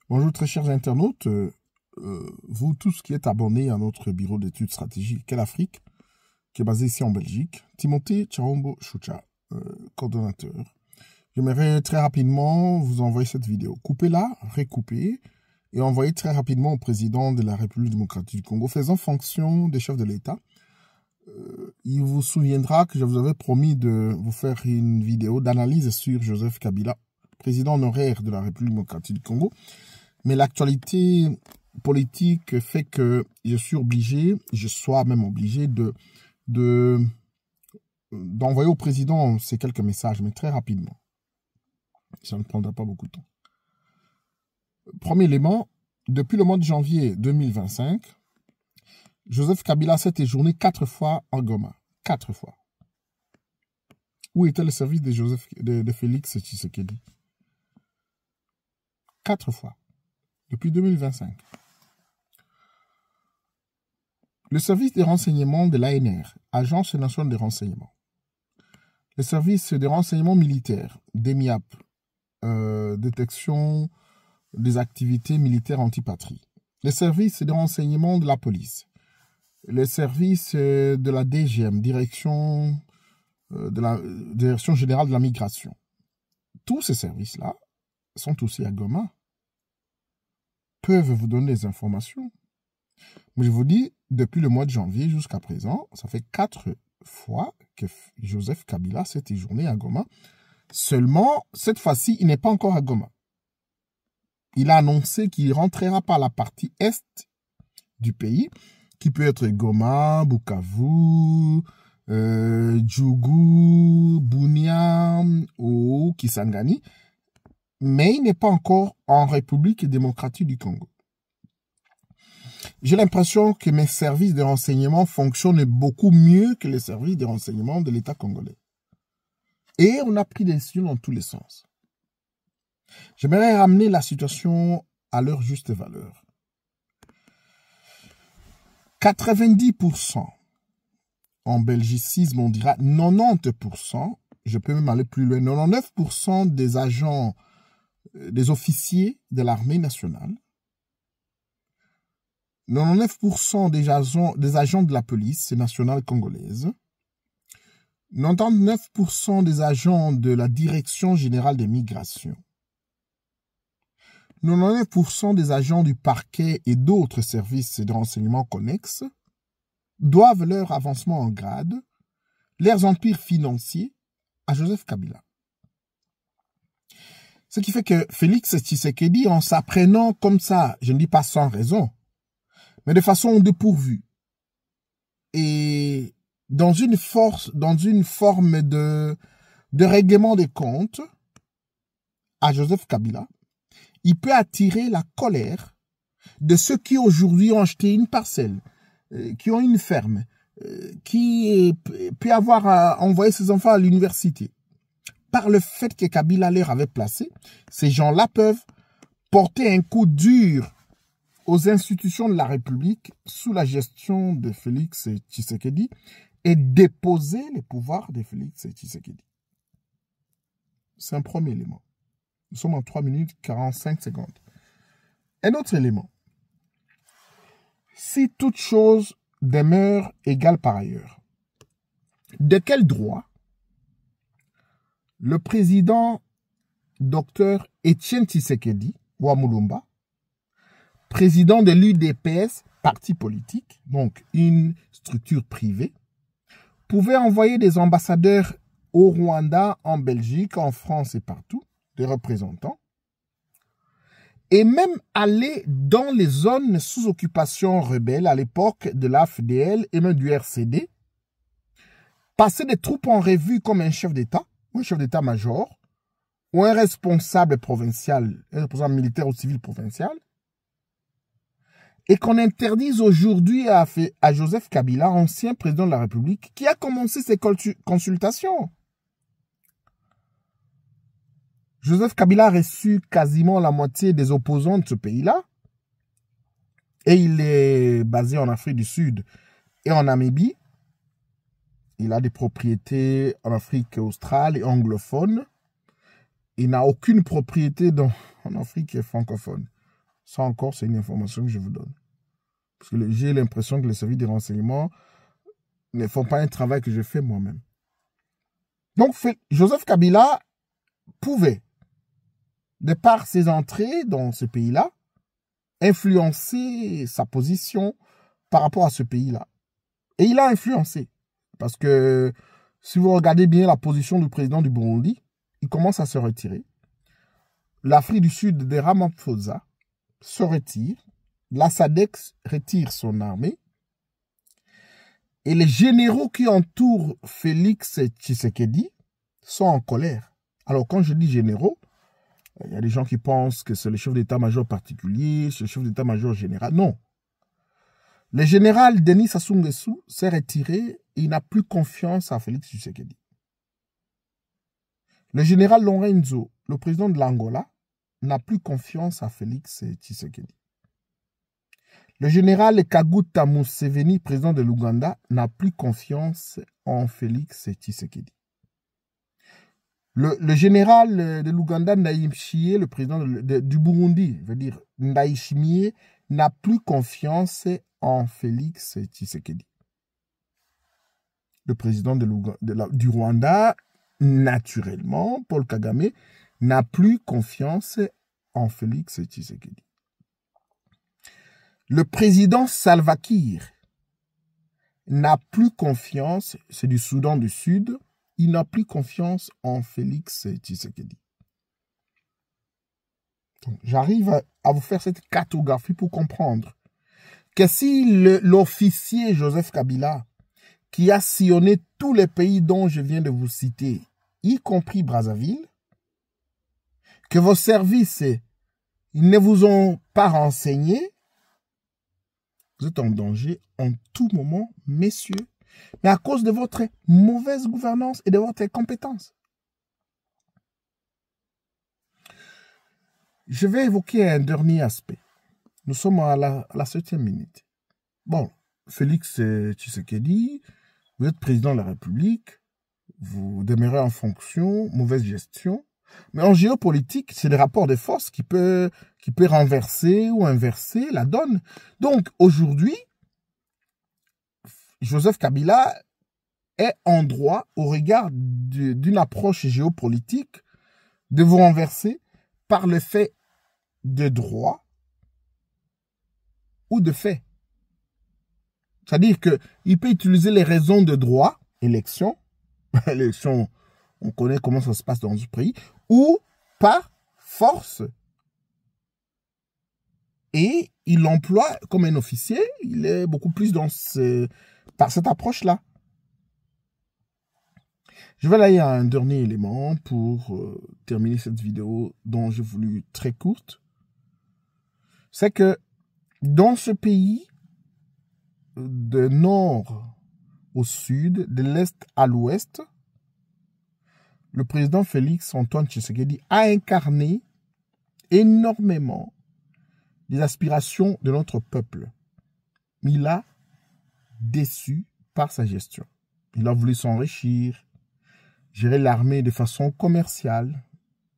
Bonjour très chers internautes, vous tous qui êtes abonnés à notre bureau d'études stratégiques Quelle Afrique, qui est basé ici en Belgique, Timothée Chahombo Choucha, coordonnateur. J'aimerais très rapidement vous envoyer cette vidéo. Coupez-la, recoupez et envoyez très rapidement au président de la République démocratique du Congo, faisant fonction des chefs de l'État. Il vous souviendra que je vous avais promis de vous faire une vidéo d'analyse sur Joseph Kabila, président honoraire de la République démocratique du Congo. Mais l'actualité politique fait que je suis obligé, d'envoyer au président ces quelques messages, mais très rapidement. Ça ne prendra pas beaucoup de temps. Premier élément, depuis le mois de janvier 2025, Joseph Kabila s'est séjourné 4 fois en Goma. 4 fois. Où était le service de Félix Tshisekedi? 4 fois. Depuis 2025. Le service de renseignement de l'ANR, Agence nationale de renseignement. Le service de renseignement militaire, DEMIAP, détection des activités militaires antipatrie. Le service de renseignement de la police. Le service de la DGM, Direction générale de la migration. Tous ces services-là sont aussi à Goma. Peuvent vous donner des informations. Mais je vous dis, depuis le mois de janvier jusqu'à présent, ça fait 4 fois que Joseph Kabila s'est séjourné à Goma. Seulement, cette fois-ci, il n'est pas encore à Goma. Il a annoncé qu'il rentrera par la partie est du pays, qui peut être Goma, Bukavu, Djougou, Bunia ou Kisangani. Mais il n'est pas encore en République démocratique du Congo. J'ai l'impression que mes services de renseignement fonctionnent beaucoup mieux que les services de renseignement de l'État congolais. Et on a pris des décisions dans tous les sens. J'aimerais ramener la situation à leur juste valeur. 90%, en belgicisme on dira 90%, je peux même aller plus loin, 99% des agents, des officiers de l'armée nationale, 99% des agents de la police nationale congolaise, 99% des agents de la Direction générale des migrations, 99% des agents du parquet et d'autres services de renseignement connexes doivent leur avancement en grade, leurs empires financiers à Joseph Kabila. Ce qui fait que Félix Tshisekedi, en s'apprenant comme ça, je ne dis pas sans raison, mais de façon dépourvue, et dans une forme de règlement des comptes à Joseph Kabila, il peut attirer la colère de ceux qui aujourd'hui ont acheté une parcelle, qui ont une ferme, qui peut avoir envoyé ses enfants à l'université. Par le fait que Kabila leur avait placé, ces gens-là peuvent porter un coup dur aux institutions de la République sous la gestion de Félix Tshisekedi et déposer les pouvoirs de Félix Tshisekedi. C'est un premier élément. Nous sommes en 3 minutes 45 secondes. Un autre élément. Si toute chose demeure égale par ailleurs, de quel droit le président Dr Etienne Tshisekedi Wamulumba, président de l'UDPS, parti politique, donc une structure privée, pouvait envoyer des ambassadeurs au Rwanda, en Belgique, en France et partout, des représentants, et même aller dans les zones sous occupation rebelle à l'époque de l'AFDL et même du RCD, passer des troupes en revue comme un chef d'État, ou un chef d'État-major, ou un responsable provincial, un responsable militaire ou civil provincial, et qu'on interdise aujourd'hui à Joseph Kabila, ancien président de la République, qui a commencé ses consultations. Joseph Kabila a reçu quasiment la moitié des opposants de ce pays-là. Et il est basé en Afrique du Sud et en Namibie. Il a des propriétés en Afrique australe et anglophone. Il n'a aucune propriété en Afrique francophone. Ça encore, c'est une information que je vous donne. Parce que j'ai l'impression que les services de renseignement ne font pas un travail que je fais moi-même. Donc, Joseph Kabila pouvait, de par ses entrées dans ce pays-là, influencer sa position par rapport à ce pays-là. Et il a influencé. Parce que si vous regardez bien la position du président du Burundi, il commence à se retirer. L'Afrique du Sud de Ramaphosa se retire. La SADC retire son armée. Et les généraux qui entourent Félix Tshisekedi sont en colère. Alors, quand je dis généraux, il y a des gens qui pensent que c'est le chef d'état-major particulier, c'est le chef d'état-major général. Non. Le général Denis Sassou Nguesso s'est retiré et il n'a plus confiance à Félix Tshisekedi. Le général Lorenzo, le président de l'Angola, n'a plus confiance à Félix Tshisekedi. Le général Kaguta Museveni, président de l'Ouganda, n'a plus confiance en Félix Tshisekedi. Le général de l'Ouganda, Ndayishimiye, le président du Burundi, veut dire Ndayishimiye, n'a plus confiance en Félix Tshisekedi. Le président du Rwanda, naturellement, Paul Kagame, n'a plus confiance en Félix Tshisekedi. Le président Salva Kiir n'a plus confiance, c'est du Soudan du Sud, il n'a plus confiance en Félix Tshisekedi. J'arrive à vous faire cette cartographie pour comprendre que si l'officier Joseph Kabila, qui a sillonné tous les pays dont je viens de vous citer, y compris Brazzaville, que vos services ne vous ont pas renseigné, vous êtes en danger en tout moment, messieurs, mais à cause de votre mauvaise gouvernance et de votre incompétence. Je vais évoquer un dernier aspect. Nous sommes à la 7e minute. Bon, Félix Tshisekedi, vous êtes président de la République, vous demeurez en fonction, mauvaise gestion. Mais en géopolitique, c'est des rapports de force qui peut renverser ou inverser la donne. Donc, aujourd'hui, Joseph Kabila est en droit, au regard d'une approche géopolitique, de vous renverser par le fait de droit ou de fait. C'est-à-dire qu'il peut utiliser les raisons de droit, élection, élection, on connaît comment ça se passe dans ce pays, ou par force. Et il l'emploie comme un officier, il est beaucoup plus par cette approche-là. Je vais aller à un dernier élément pour terminer cette vidéo dont j'ai voulu très courte. C'est que dans ce pays, de nord au sud, de l'est à l'ouest, le président Félix Antoine Tshisekedi a incarné énormément les aspirations de notre peuple. Il a déçu par sa gestion. Il a voulu s'enrichir, gérer l'armée de façon commerciale,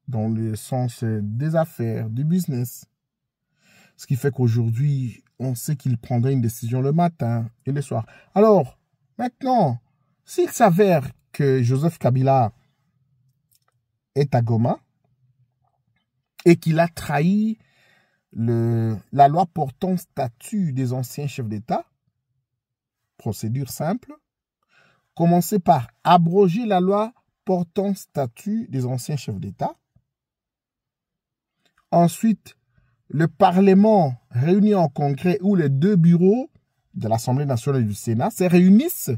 dans le sens des affaires, du business. Ce qui fait qu'aujourd'hui, on sait qu'il prendrait une décision le matin et le soir. Alors, maintenant, s'il s'avère que Joseph Kabila est à Goma et qu'il a trahi la loi portant statut des anciens chefs d'État, procédure simple, commencer par abroger la loi portant statut des anciens chefs d'État. Ensuite, le Parlement réuni en congrès où les deux bureaux de l'Assemblée nationale et du Sénat se réunissent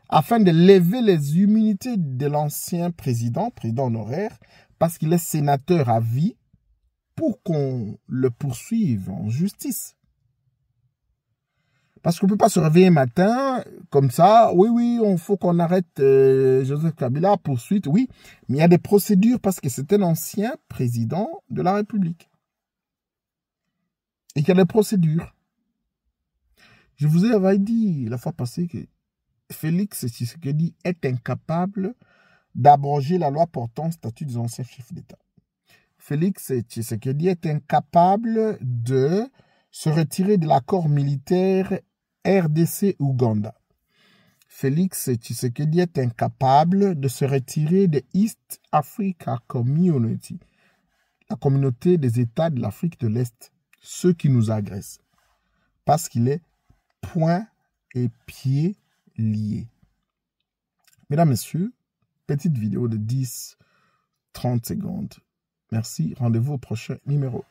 afin de lever les immunités de l'ancien président honoraire, parce qu'il est sénateur à vie, pour qu'on le poursuive en justice. Parce qu'on ne peut pas se réveiller un matin comme ça, oui, il faut qu'on arrête Joseph Kabila, poursuite, oui, mais il y a des procédures parce que c'est un ancien président de la République. Et qu'il y a des procédures. Je vous avais dit la fois passée que Félix Tshisekedi est incapable d'abroger la loi portant statut des anciens chefs d'État. Félix Tshisekedi est incapable de se retirer de l'accord militaire RDC-Ouganda. Félix Tshisekedi est incapable de se retirer de East Africa Community, la communauté des États de l'Afrique de l'Est, ceux qui nous agressent, parce qu'il est poings et pieds liés. Mesdames, Messieurs, petite vidéo de 10-30 secondes. Merci, rendez-vous au prochain numéro.